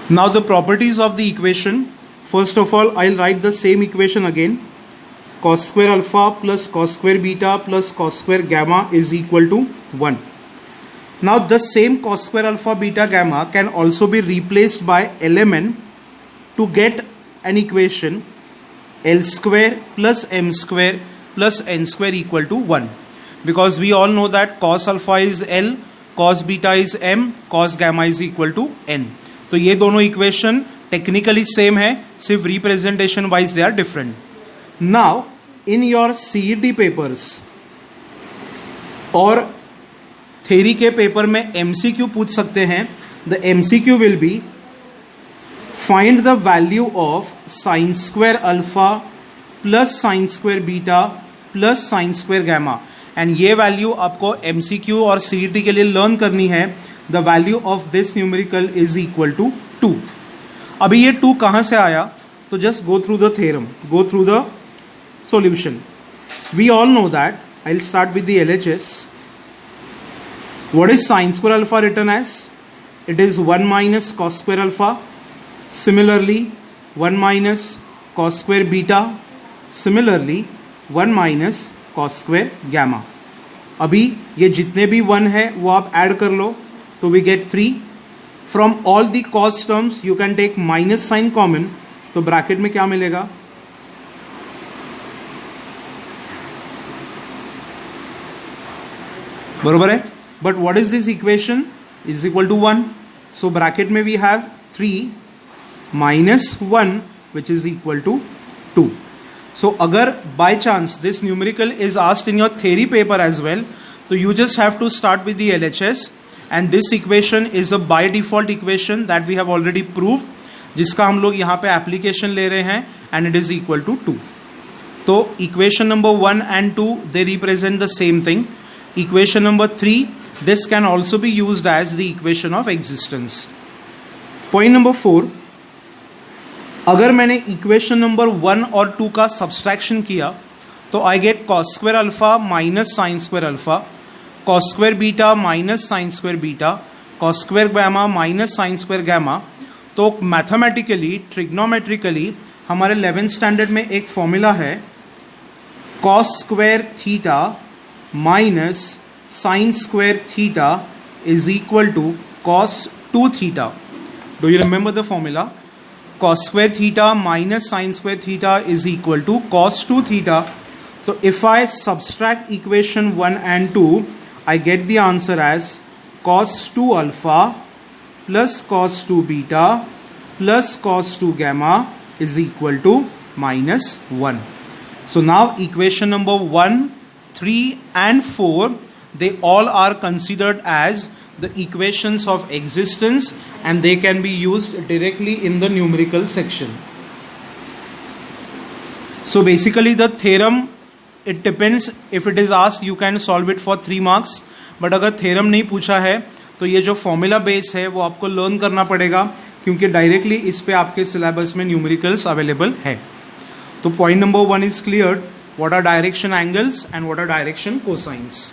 Now the properties of the equation. First of all, I'll write the same equation again. Cos square alpha plus cos square beta plus cos square gamma is equal to 1. Now the same cos square alpha beta gamma can also be replaced by lmn to get an equation L square plus m square plus n square equal to 1. Because we all know that cos alpha is L, cos beta is m, cos gamma is equal to n. तो ये दोनों equation technically same है, सिर्फ representation wise they are different. Now in your CET papers और theory के paper में MCQ पूछ सकते हैं. The MCQ will be find the value of sine square alpha plus sine square beta plus sine square gamma. And ये value आपको MCQ और CET के लिए लर्न करनी है. The value of this numerical is equal to 2. अभी ये 2 कहाँ से आया? तो just go through the theorem, go through the solution. We all know that. I'll start with the LHS. What is sin square alpha written as? It is 1 minus cos square alpha. Similarly, 1 minus cos square beta. Similarly, 1 minus cos square gamma. अभी ये जितने भी 1 है वो आप add कर लो तो we get 3. From all the cos terms you can take minus sign common. तो ब्रैकेट में क्या मिलेगा? बरोबर है. But what is this equation? Is equal to 1. So bracket में we have 3 minus 1 which is equal to 2. So अगर by chance this numerical is asked in your theory paper as well, तो you just have to start with the LHS and this equation is a by default equation that we have already proved, जिसका हम लोग यहाँ पे application ले रहे हैं and it is equal to 2. तो equation number 1 and 2 they represent the same thing. Equation number 3, this can also be used as the equation of existence. Point number 4, अगर मैंने equation number 1 और 2 का subtraction किया तो I get cos square alpha minus sin square alpha, cos square beta minus sin square beta, cos square gamma minus sin square gamma. तो mathematically, trigonometrically हमारे 11th standard में एक formula है cos square theta minus sin square theta is equal to cos 2 theta. Do you remember the formula? Cos square theta minus sin square theta is equal to cos 2 theta. So if I subtract equation 1 and 2, I get the answer as cos 2 alpha plus cos 2 beta plus cos 2 gamma is equal to minus 1. So now equation number 1, 3 and 4, they all are considered as the equations of existence and they can be used directly in the numerical section. So basically the theorem, it depends, if it is asked you can solve it for 3 marks, but अगर theorem नहीं पूछा है तो ये जो formula base है वो आपको learn करना पड़ेगा क्योंकि directly इस पे आपके syllabus में numericals available है. तो point number 1 is cleared. What are direction angles and what are direction cosines?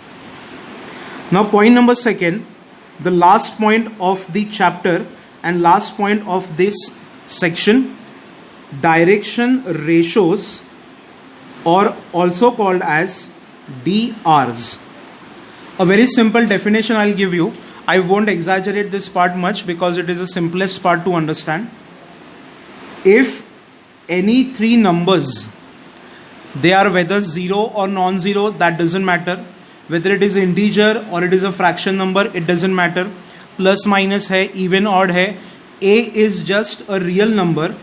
Now point number 2, the last point of the chapter and last point of this section, direction ratios or also called as DRs. A very simple definition I'll give you. I won't exaggerate this part much because it is the simplest part to understand. If any 3 numbers, they are whether 0 or non-zero, that doesn't matter. Whether it is integer or it is a fraction number, it doesn't matter. Plus minus है, even odd है. A is just a real number.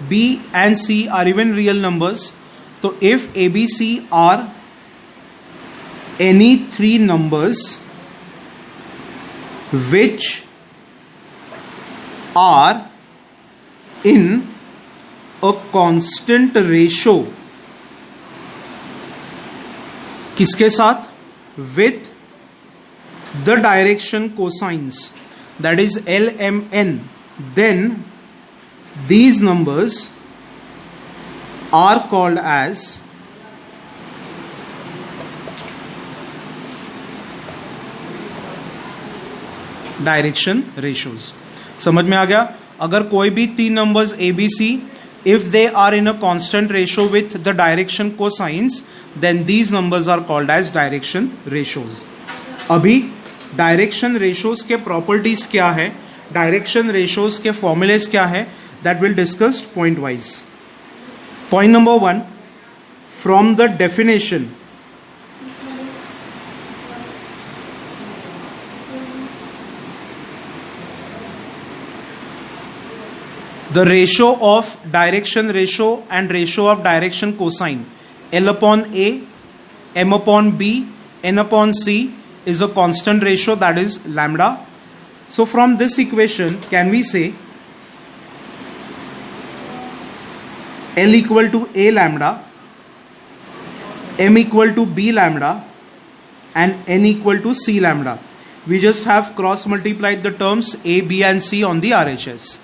B and C are even real numbers. So if A, B, C are any 3 numbers which are in a constant ratio, किसके साथ? With the direction cosines, that is LMN, then these numbers are called as direction ratios. समझ में आ गया? अगर कोई भी तीन numbers A B C if they are in a constant ratio with the direction cosines, then these numbers are called as direction ratios. अभी direction ratios के प्रॉपर्टीज क्या है, डायरेक्शन रेशियोज के फॉर्मूलेस क्या है, that will discussed point wise. Point number 1, from the definition the ratio of direction ratio and ratio of direction cosine L upon A, M upon B, N upon C is a constant ratio, that is lambda. So from this equation can we say L equal to A lambda, M equal to B lambda and N equal to C lambda. We just have cross multiplied the terms A, B and C on the RHS.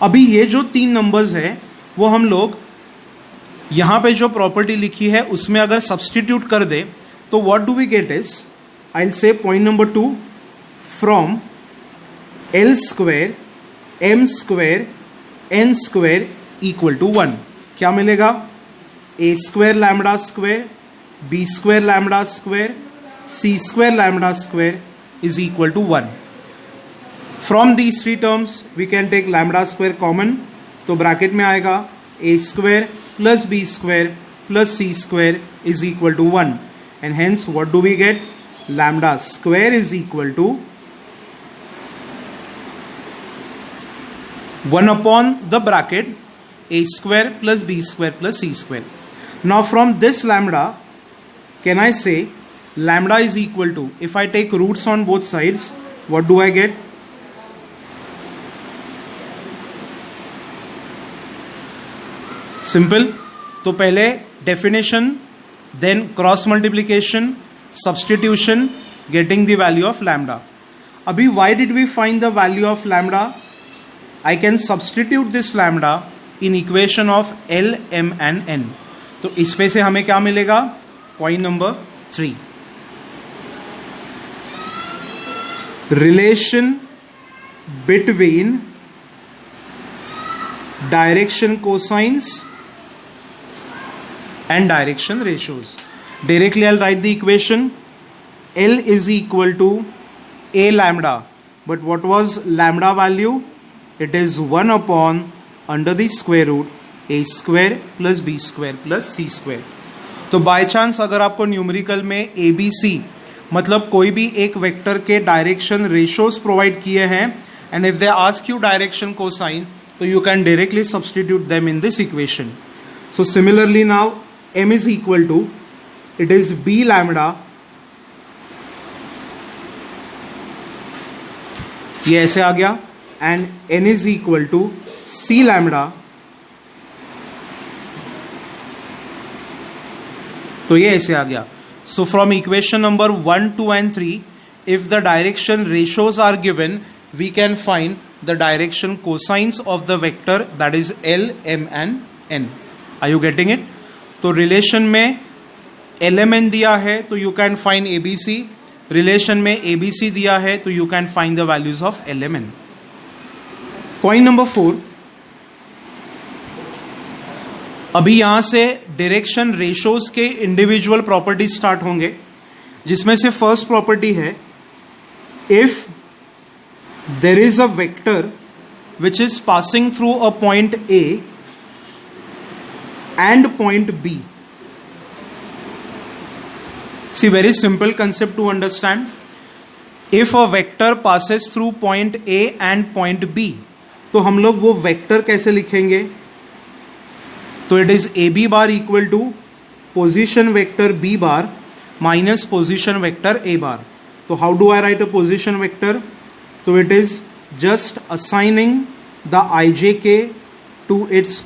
अभी ये जो तीन numbers है वो हम लोग यहाँ पे जो प्रॉपर्टी लिखी है उसमें अगर सब्सटीट्यूट कर दे तो what do we get is, I will say point number 2, from L square M square N square equal to 1 क्या मिलेगा, A square lambda square B square lambda square C square lambda square is equal to 1. From these three terms we can take lambda square common, तो bracket में आएगा a square plus b square plus c square is equal to 1 and hence what do we get, lambda square is equal to 1 upon the bracket a square plus b square plus c square. Now from this lambda can I say lambda is equal to, if I take roots on both sides what do I get, simple. तो पहले definition, then cross multiplication, substitution, getting the value of lambda. अभी why did we find the value of lambda, I can substitute this lambda in equation of L, M and N. तो इसमें से हमें क्या मिलेगा, point number 3, relation between direction cosines and direction ratios. Directly I'll write the equation. L is equal to A lambda, but what was lambda value? It is 1 upon under the square root A square plus B square plus C square. तो by chance अगर आपको numerical में ABC मतलब कोई भी एक vector के direction ratios provide किए हैं and if they ask you direction cosine तो you can directly substitute them in this equation. So similarly now M is equal to, it is B lambda, ये ऐसे आ गया, and N is equal to C lambda, तो ये ऐसे आ गया. So from equation number 1, 2 and 3 if the direction ratios are given we can find the direction cosines of the vector that is L, M and N. Are you getting it? तो relation में LMN दिया है तो you can find ABC, relation में ABC दिया है तो you can find the values of LMN. Point number 4, अभी यहां से डायरेक्शन रेशियोज के इंडिविजुअल प्रॉपर्टीज स्टार्ट होंगे, जिसमें से फर्स्ट प्रॉपर्टी है if there is a vector which is passing through a point A and point B. See, very simple concept to understand. If a vector passes through point A and point B, तो हम लोग वो vector कैसे लिखेंगे, तो it is AB bar equal to position vector B bar minus position vector A bar. तो how do I write a position vector, तो it is just assigning the ijk to its